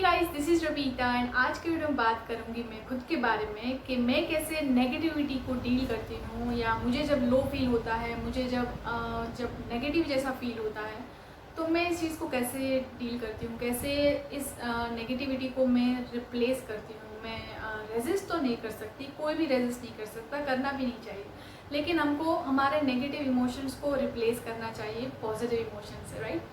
Guys, this is Rabita and आज के video में बात करूंगी मैं खुद के बारे में कि मैं कैसे नेगेटिविटी को डील करती हूँ, या मुझे जब लो फील होता है, मुझे जब नेगेटिव जैसा फील होता है तो मैं इस चीज़ को कैसे डील करती हूँ, कैसे इस नेगेटिविटी को मैं रिप्लेस करती हूँ। मैं रेजिस्ट तो नहीं कर सकती, कोई भी रेजिस्ट नहीं कर सकता, करना भी नहीं चाहिए, लेकिन हमको हमारे नेगेटिव इमोशंस को रिप्लेस करना चाहिए पॉजिटिव इमोशन से, राइट।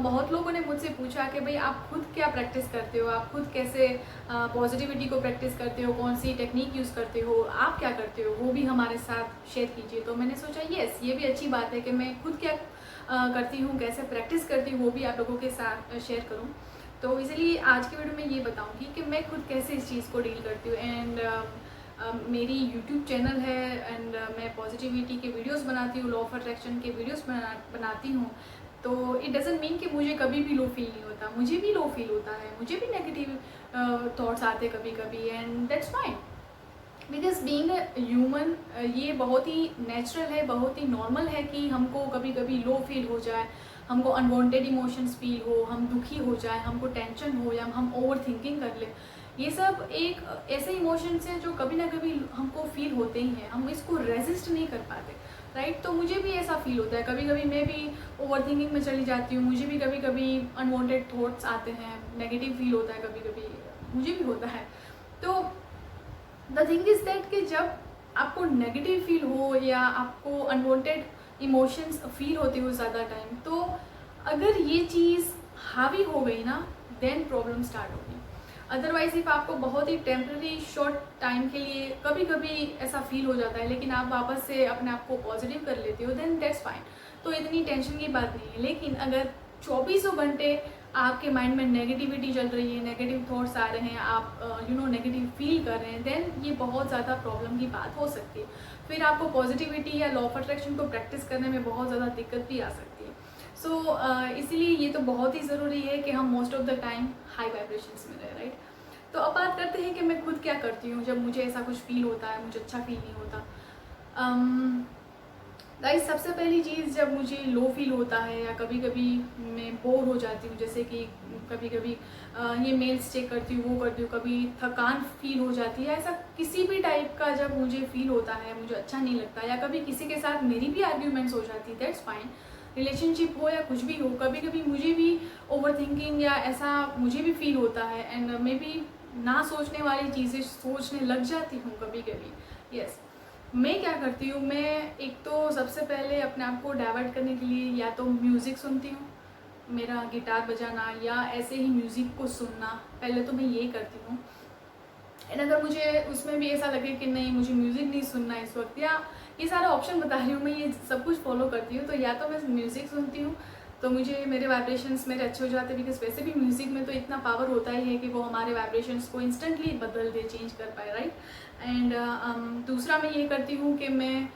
बहुत लोगों ने मुझसे पूछा कि भाई आप खुद क्या प्रैक्टिस करते हो, आप खुद कैसे पॉजिटिविटी को प्रैक्टिस करते हो, कौन सी टेक्निक यूज़ करते हो, आप क्या करते हो, वो भी हमारे साथ शेयर कीजिए। तो मैंने सोचा येस, ये भी अच्छी बात है कि मैं खुद क्या करती हूँ, कैसे प्रैक्टिस करती हूँ, वो भी आप लोगों के साथ शेयर करूँ। तो इसलिए आज की वीडियो में ये बताऊँगी कि मैं खुद कैसे इस चीज़ को डील करती हूँ। एंड मेरी यूट्यूब चैनल है एंड मैं पॉजिटिविटी के वीडियोस बनाती हूँ, लॉ ऑफ अट्रैक्शन के वीडियोस बनाती हूँ। तो इट डजेंट मीन कि मुझे कभी भी लो फील नहीं होता, मुझे भी लो फील होता है, मुझे भी नेगेटिव थॉट्स आते कभी कभी, and that's fine. Because being human ये बहुत ही नेचुरल है, बहुत ही नॉर्मल है कि हमको कभी कभी लो फील हो जाए, हमको अनवांटेड इमोशंस फील हो, हम दुखी हो जाए, हमको टेंशन हो, या हम ओवर थिंकिंग कर ले। ये सब एक ऐसे इमोशंस हैं जो कभी ना कभी हमको फील होते ही हैं, हम इसको रेजिस्ट नहीं कर पाते, राइट। तो मुझे भी ऐसा फील होता है, कभी कभी मैं भी ओवर थिंकिंग में चली जाती हूँ, मुझे भी कभी कभी अनवांटेड थॉट्स आते हैं, नेगेटिव फील होता है, कभी कभी मुझे भी होता है। तो द थिंग इज दैट कि जब आपको नेगेटिव फील हो या आपको अनवांटेड इमोशंस फील होते हो ज़्यादा टाइम, तो अगर ये चीज़ हावी हो गई ना, देन प्रॉब्लम स्टार्ट होगी। अदरवाइज इफ आपको बहुत ही टेम्प्रेरी शॉर्ट टाइम के लिए कभी कभी ऐसा फील हो जाता है, लेकिन आप वापस से अपने आप को पॉजिटिव कर लेते हो, देन दैट्स फाइन। तो इतनी टेंशन की बात नहीं है। लेकिन अगर चौबीसों घंटे आपके माइंड में नेगेटिविटी चल रही है, नेगेटिव थॉट्स आ रहे हैं, आप नेगेटिव फील कर रहे हैं, देन ये बहुत ज़्यादा प्रॉब्लम की बात हो सकती है। फिर आपको पॉजिटिविटी या लॉ ऑफ अट्रैक्शन को प्रैक्टिस करने में बहुत ज़्यादा दिक्कत भी आ सकती है। इसीलिए ये तो बहुत ही ज़रूरी है कि हम most of the time high vibrations में रहे, राइट। तो अब बात करते हैं कि मैं खुद क्या करती हूँ जब मुझे ऐसा कुछ फील होता है, मुझे अच्छा फील नहीं होता। गाइस, सबसे पहली चीज़, जब मुझे लो फील होता है या कभी कभी मैं बोर हो जाती हूँ, जैसे कि कभी कभी ये मेल्स चेक करती हूँ, वो करती हूँ, कभी थकान फील हो जाती है, ऐसा किसी भी टाइप का जब मुझे फील होता है, मुझे अच्छा नहीं लगता, या कभी किसी के साथ मेरी भी आर्ग्यूमेंट्स हो जाती है, दैट्स फाइन। रिलेशनशिप हो या कुछ भी हो, कभी कभी मुझे भी ओवर थिंकिंग या ऐसा मुझे भी फील होता है, एंड मे बी ना सोचने वाली चीज़ें सोचने लग जाती हूँ कभी कभी। यस, मैं क्या करती हूँ, मैं एक तो सबसे पहले अपने आप को डाइवर्ट करने के लिए या तो म्यूज़िक सुनती हूँ, मेरा गिटार बजाना या ऐसे ही म्यूज़िक को सुनना, पहले तो मैं ये करती हूँ। एंड अगर मुझे उसमें भी ऐसा लगे कि नहीं, मुझे म्यूज़िक नहीं सुनना इस वक्त, या ये सारा ऑप्शन बता रही हूँ मैं, ये सब कुछ फॉलो करती हूँ, तो या तो मैं म्यूज़िक सुनती हूँ तो मुझे मेरे वाइब्रेशंस मेरे अच्छे हो जाते हैं। बिकॉज वैसे भी म्यूज़िक में तो इतना पावर होता ही है कि वो हमारे वाइब्रेशंस को इंस्टेंटली बदल दे, चेंज कर पाए, राइट। एंड दूसरा मैं ये करती हूँ कि मैं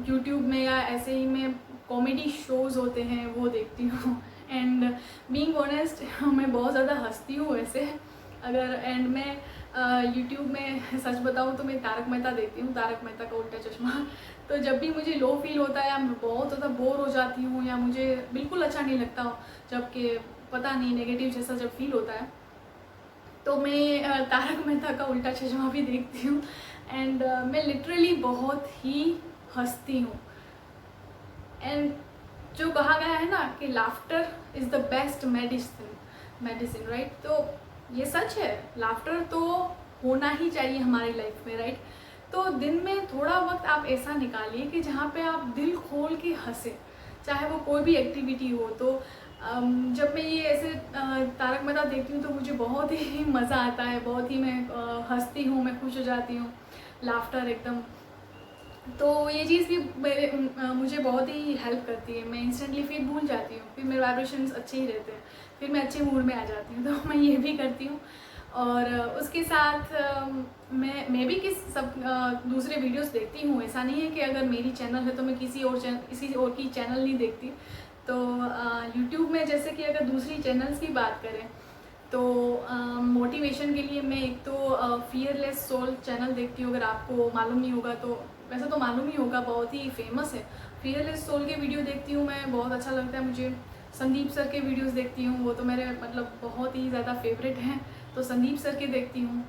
यूट्यूब में या ऐसे ही में कॉमेडी शोज़ होते हैं वो देखती हूँ। एंड बीइंग ऑनेस्ट, मैं बहुत ज़्यादा हंसती हूँ वैसे अगर, एंड मैं यूट्यूब में सच बताऊँ तो मैं तारक मेहता देखती हूँ, तारक मेहता का उल्टा चश्मा। तो जब भी मुझे लो फील होता है या मैं बहुत ज़्यादा बोर हो जाती हूँ या मुझे बिल्कुल अच्छा नहीं लगता हो, जबकि पता नहीं नेगेटिव जैसा जब फील होता है, तो मैं तारक मेहता का उल्टा चश्मा भी देखती हूँ। एंड मैं लिटरली बहुत ही हंसती हूँ। एंड जो कहा गया है ना कि laughter is the best medicine, right. तो ये सच है, लाफ्टर तो होना ही चाहिए हमारी लाइफ में, राइट। तो दिन में थोड़ा वक्त आप ऐसा निकालिए कि जहाँ पे आप दिल खोल के हंसे, चाहे वो कोई भी एक्टिविटी हो। तो जब मैं ये ऐसे तारक मेहता देखती हूँ तो मुझे बहुत ही मज़ा आता है, बहुत ही मैं हंसती हूँ, मैं खुश हो जाती हूँ, लाफ्टर एकदम। तो ये चीज़ भी मुझे बहुत ही हेल्प करती है, मैं इंस्टेंटली फिर भूल जाती हूँ, फिर मेरे वाइब्रेशंस अच्छे ही रहते हैं, फिर मैं अच्छे मूड में आ जाती हूँ। तो मैं ये भी करती हूँ। और उसके साथ मैं भी दूसरे वीडियोस देखती हूँ। ऐसा नहीं है कि अगर मेरी चैनल है तो मैं किसी और की चैनल नहीं देखती। तो यूट्यूब में जैसे कि अगर दूसरी चैनल्स की बात करें तो मोटिवेशन के लिए मैं एक तो फियरलेस सोल चैनल देखती हूँ। अगर आपको मालूम नहीं होगा तो, वैसे तो मालूम ही होगा, बहुत ही फेमस है। फियरलेस सोल के वीडियो देखती हूँ मैं, बहुत अच्छा लगता है मुझे। संदीप सर के वीडियोस देखती हूँ, वो तो मेरे मतलब बहुत ही ज़्यादा फेवरेट हैं, तो संदीप सर के देखती हूँ।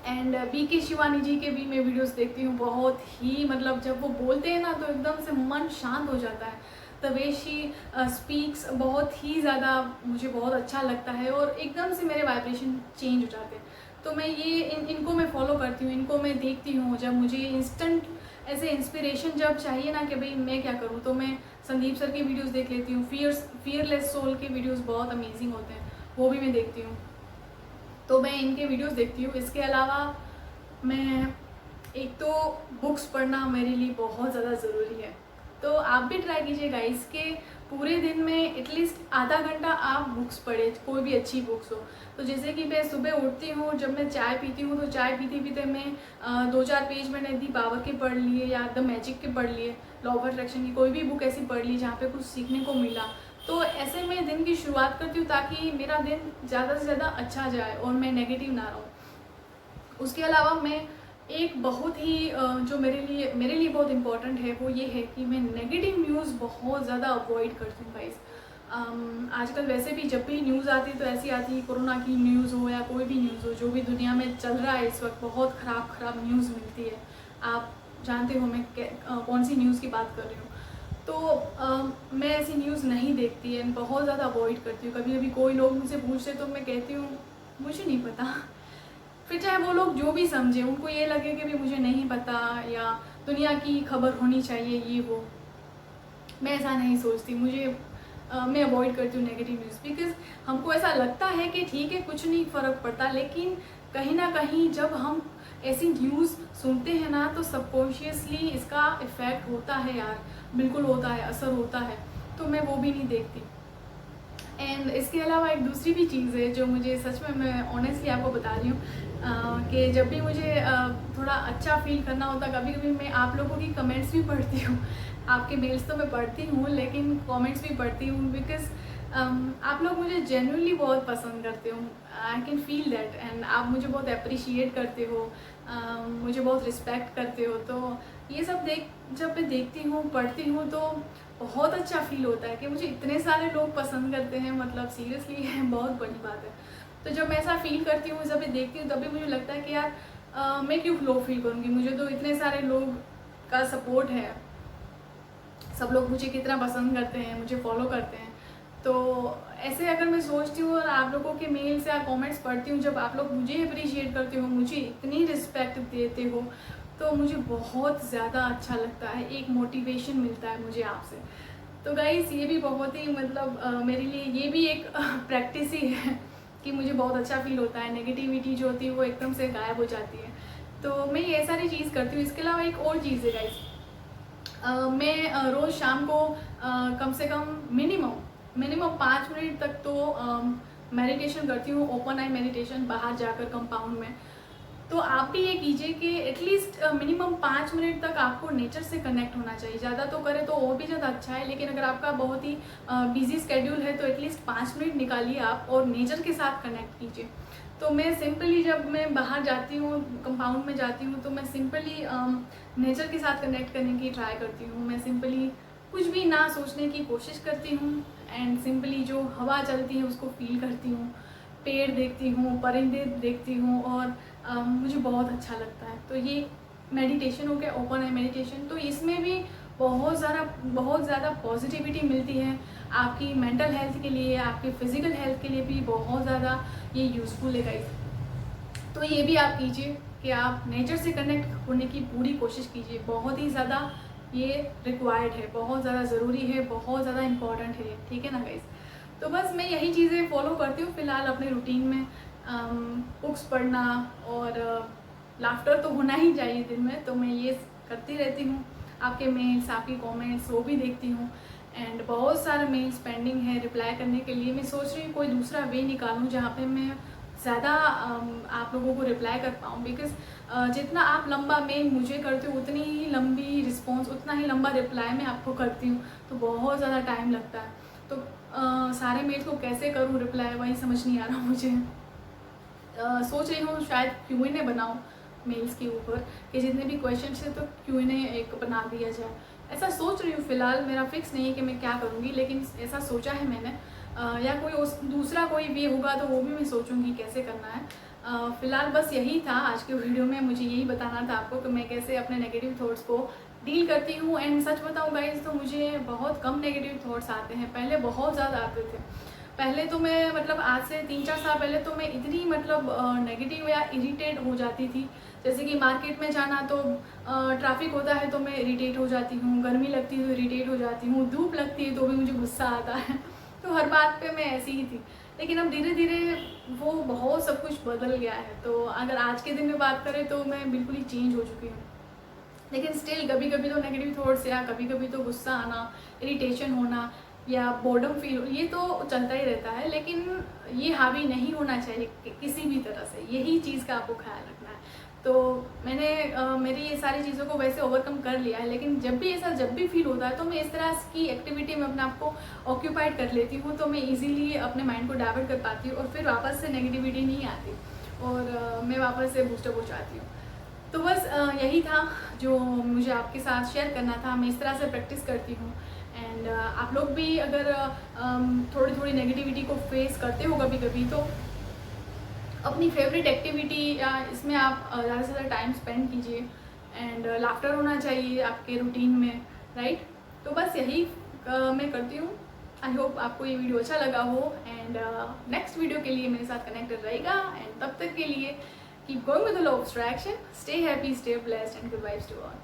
एंड BK शिवानी जी के भी मैं वीडियोस देखती हूँ। बहुत ही मतलब जब वो बोलते हैं ना तो एकदम से मन शांत हो जाता है। द वे शी स्पीक्स बहुत ही ज़्यादा मुझे बहुत अच्छा लगता है और एकदम से मेरे वाइब्रेशन चेंज हो जाते हैं। तो मैं ये इनको मैं फॉलो करती हूँ, इनको मैं देखती हूँ। जब मुझे इंस्टेंट ऐसे इंस्पिरेशन जब चाहिए ना कि भाई मैं क्या करूँ, तो मैं संदीप सर की वीडियोस देख लेती हूँ। फियरलेस सोल के वीडियोस बहुत अमेजिंग होते हैं, वो भी मैं देखती हूँ। तो मैं इनके वीडियोस देखती हूँ। इसके अलावा मैं एक तो बुक्स पढ़ना मेरे लिए बहुत ज़्यादा ज़रूरी है, तो आप भी ट्राई कीजिएगा इसके पूरे दिन में एटलीस्ट आधा घंटा आप बुक्स पढ़े, कोई भी अच्छी बुक्स हो। तो जैसे कि मैं सुबह उठती हूँ, जब मैं चाय पीती हूँ तो चाय पीते पीते मैं 2-4 पेज मैंने दी बाबर के पढ़ लिए या द मैजिक के पढ़ लिए, लॉ ऑफ अट्रैक्शन की कोई भी बुक ऐसी पढ़ ली जहाँ पे कुछ सीखने को मिला। तो ऐसे मैं दिन की शुरुआत करती हूँ ताकि मेरा दिन ज़्यादा से ज़्यादा अच्छा जाए और मैं नेगेटिव ना रहूँ। उसके अलावा मैं एक बहुत ही जो मेरे लिए बहुत इम्पॉर्टेंट है वो ये है कि मैं नेगेटिव न्यूज़ बहुत ज़्यादा अवॉइड करती हूँ गाइस। आजकल वैसे भी जब भी न्यूज़ आती है तो ऐसी आती है, कोरोना की न्यूज़ हो या कोई भी न्यूज़ हो, जो भी दुनिया में चल रहा है इस वक्त बहुत ख़राब न्यूज़ मिलती है। आप जानते हो मैं कौन सी न्यूज़ की बात कर रही हूँ। तो मैं ऐसी न्यूज़ नहीं देखती है, बहुत ज़्यादा अवॉइड करती हूँ। कभी कभी कोई लोग मुझसे पूछते तो मैं कहती हूँ मुझे नहीं पता। फिर चाहे वो लोग जो भी समझे, उनको ये लगे कि भी मुझे नहीं पता या दुनिया की खबर होनी चाहिए ये वो, मैं ऐसा नहीं सोचती। मैं अवॉइड करती हूँ नेगेटिव न्यूज़, बिकॉज हमको ऐसा लगता है कि ठीक है कुछ नहीं फ़र्क पड़ता, लेकिन कहीं ना कहीं जब हम ऐसी न्यूज़ सुनते हैं ना तो सबकॉन्शियसली इसका इफ़ेक्ट होता है यार, बिल्कुल होता है, असर होता है। तो मैं वो भी नहीं देखती। एंड इसके अलावा एक दूसरी भी चीज़ है जो मुझे सच में, मैं ऑनेस्टली आपको बता रही हूँ कि जब भी मुझे थोड़ा अच्छा फील करना होता, कभी कभी मैं आप लोगों की कमेंट्स भी पढ़ती हूँ। आपके मेल्स तो मैं पढ़ती हूँ लेकिन कमेंट्स भी पढ़ती हूँ, बिकॉज आप लोग मुझे जेन्युइनली बहुत पसंद करते हो। I can feel that, and आप मुझे बहुत अप्रिशिएट करते हो, मुझे बहुत रिस्पेक्ट करते हो। तो ये सब जब मैं देखती हूँ, पढ़ती हूँ, तो बहुत अच्छा फील होता है कि मुझे इतने सारे लोग पसंद करते हैं। मतलब सीरियसली ये बहुत बड़ी बात है। तो जब मैं ऐसा फील करती हूँ, जब मैं देखती हूँ, तभी मुझे लगता है कि यार मैं क्यों लो फील करूँगी, मुझे तो इतने सारे लोग का सपोर्ट है, सब लोग मुझे कितना पसंद करते हैं, मुझे फॉलो करते हैं। तो ऐसे अगर मैं सोचती हूँ और आप लोगों के मेल्स या कमेंट्स पढ़ती हूँ, जब आप लोग मुझे अप्रिशिएट करते हो, मुझे इतनी रिस्पेक्ट देते हो, तो मुझे बहुत ज़्यादा अच्छा लगता है, एक मोटिवेशन मिलता है मुझे आपसे। तो गाइस ये भी बहुत ही मतलब मेरे लिए ये भी एक प्रैक्टिस ही है कि मुझे बहुत अच्छा फील होता है, नेगेटिविटी जो होती है वो एकदम से गायब हो जाती है। तो मैं ये सारी चीज़ करती हूँ। इसके अलावा एक और चीज़ है गाइस, मैं रोज़ शाम को कम से कम मिनिमम 5 मिनट तक तो मेडिटेशन करती हूँ, ओपन आई मेडिटेशन, बाहर जाकर कंपाउंड में। तो आप भी ये कीजिए कि एटलीस्ट मिनिमम 5 मिनट तक आपको नेचर से कनेक्ट होना चाहिए। ज़्यादा तो करें तो और भी ज़्यादा अच्छा है, लेकिन अगर आपका बहुत ही बिजी स्केड्यूल है तो एटलीस्ट 5 मिनट निकालिए आप और नेचर के साथ कनेक्ट कीजिए। तो मैं सिंपली जब मैं बाहर जाती हूँ, कंपाउंड में जाती हूँ, तो मैं सिंपली नेचर के साथ कनेक्ट करने की ट्राई करती हूँ। मैं सिंपली कुछ भी ना सोचने की कोशिश करती हूँ एंड सिंपली जो हवा चलती है उसको फील करती हूँ, पेड़ देखती हूँ, परिंदे देखती हूँ, और मुझे बहुत अच्छा लगता है। तो ये मेडिटेशन हो गया, ओपन आई मेडिटेशन। तो इसमें भी बहुत ज़्यादा पॉजिटिविटी मिलती है आपकी मेंटल हेल्थ के लिए, आपके फिज़िकल हेल्थ के लिए भी बहुत ज़्यादा ये यूज़फुल है गाइस। तो ये भी आप कीजिए कि आप नेचर से कनेक्ट होने की पूरी कोशिश कीजिए। बहुत ही ज़्यादा ये रिक्वायर्ड है, बहुत ज़्यादा ज़रूरी है, बहुत ज़्यादा इम्पॉर्टेंट है, ठीक है ना गाइस। तो बस मैं यही चीज़ें फॉलो करती हूँ फ़िलहाल अपने रूटीन में। बुक्स पढ़ना और लाफ्टर तो होना ही चाहिए दिन में, तो मैं ये करती रहती हूँ। आपके मेल्स, आपके कमेंट्स वो भी देखती हूँ, एंड बहुत सारे मेल्स पेंडिंग है रिप्लाई करने के लिए। मैं सोच रही हूँ कोई दूसरा वे निकालूँ जहाँ पे मैं ज़्यादा आप लोगों को रिप्लाई कर पाऊँ, बिकॉज़ जितना आप लंबा मेल मुझे करते हो उतनी ही लंबी रिस्पॉन्स, उतना ही लंबा रिप्लाई मैं आपको करती हूँ, तो बहुत ज़्यादा टाइम लगता है। तो सारे मेल्स को कैसे करूँ रिप्लाई, वही समझ नहीं आ रहा मुझे। सोच रही हूँ शायद Q&A बनाऊँ मेल्स के ऊपर, कि जितने भी क्वेश्चन है तो Q&A एक बना दिया जाए। ऐसा सोच रही हूँ फ़िलहाल, मेरा फिक्स नहीं है कि मैं क्या करूँगी, लेकिन ऐसा सोचा है मैंने। या कोई दूसरा कोई वे होगा तो वो भी मैं सोचूंगी कैसे करना है। फ़िलहाल बस यही था आज के वीडियो में, मुझे यही बताना था आपको कि मैं कैसे अपने नेगेटिव थॉट्स को डील करती हूँ। एंड सच बताऊँ गाइस, तो मुझे बहुत कम नेगेटिव थॉट्स आते हैं, पहले बहुत ज़्यादा आते थे। पहले तो मैं मतलब आज से 3-4 साल पहले तो मैं इतनी मतलब नेगेटिव या इरिटेट हो जाती थी। जैसे कि मार्केट में जाना तो ट्रैफिक होता है तो मैं इरिटेट हो जाती हूँ, गर्मी लगती है तो इरिटेट हो जाती हूँ, धूप लगती है तो भी मुझे गुस्सा आता है। तो हर बात पे मैं ऐसी ही थी। लेकिन अब धीरे धीरे वो बहुत सब कुछ बदल गया है। तो अगर आज के दिन में बात करें तो मैं बिल्कुल ही चेंज हो चुकी हूँ। लेकिन स्टिल कभी कभी तो नेगेटिव थॉट्स या कभी कभी तो गुस्सा आना, इरिटेशन होना या बोर्डम फील, ये तो चलता ही रहता है। लेकिन ये हावी नहीं होना चाहिए किसी भी तरह से, यही चीज़ का आपको ख्याल रखना है। तो मैंने मेरी ये सारी चीज़ों को वैसे ओवरकम कर लिया है। लेकिन जब भी फील होता है तो मैं इस तरह की एक्टिविटी में अपने आप को ऑक्यूपाइड कर लेती हूँ, तो मैं इजीली अपने माइंड को डाइवर्ट कर पाती हूँ और फिर वापस से नेगेटिविटी नहीं आती और मैं वापस से बूस्टअप हो जाती हूँ। तो बस यही था जो मुझे आपके साथ शेयर करना था। मैं इस तरह से प्रैक्टिस करती हूँ। एंड आप लोग भी अगर थोड़ी थोड़ी नेगेटिविटी को फेस करते हो कभी कभी, तो अपनी फेवरेट एक्टिविटी या इसमें आप ज़्यादा से ज़्यादा टाइम स्पेंड कीजिए। एंड लाफ्टर होना चाहिए आपके रूटीन में, राइट। तो बस यही मैं करती हूँ। आई होप आपको ये वीडियो अच्छा लगा हो। एंड नेक्स्ट वीडियो के लिए मेरे साथ कनेक्टेड रहेगा। एंड तब तक के लिए keep going with the law of attraction, stay happy, stay blessed and good vibes to all.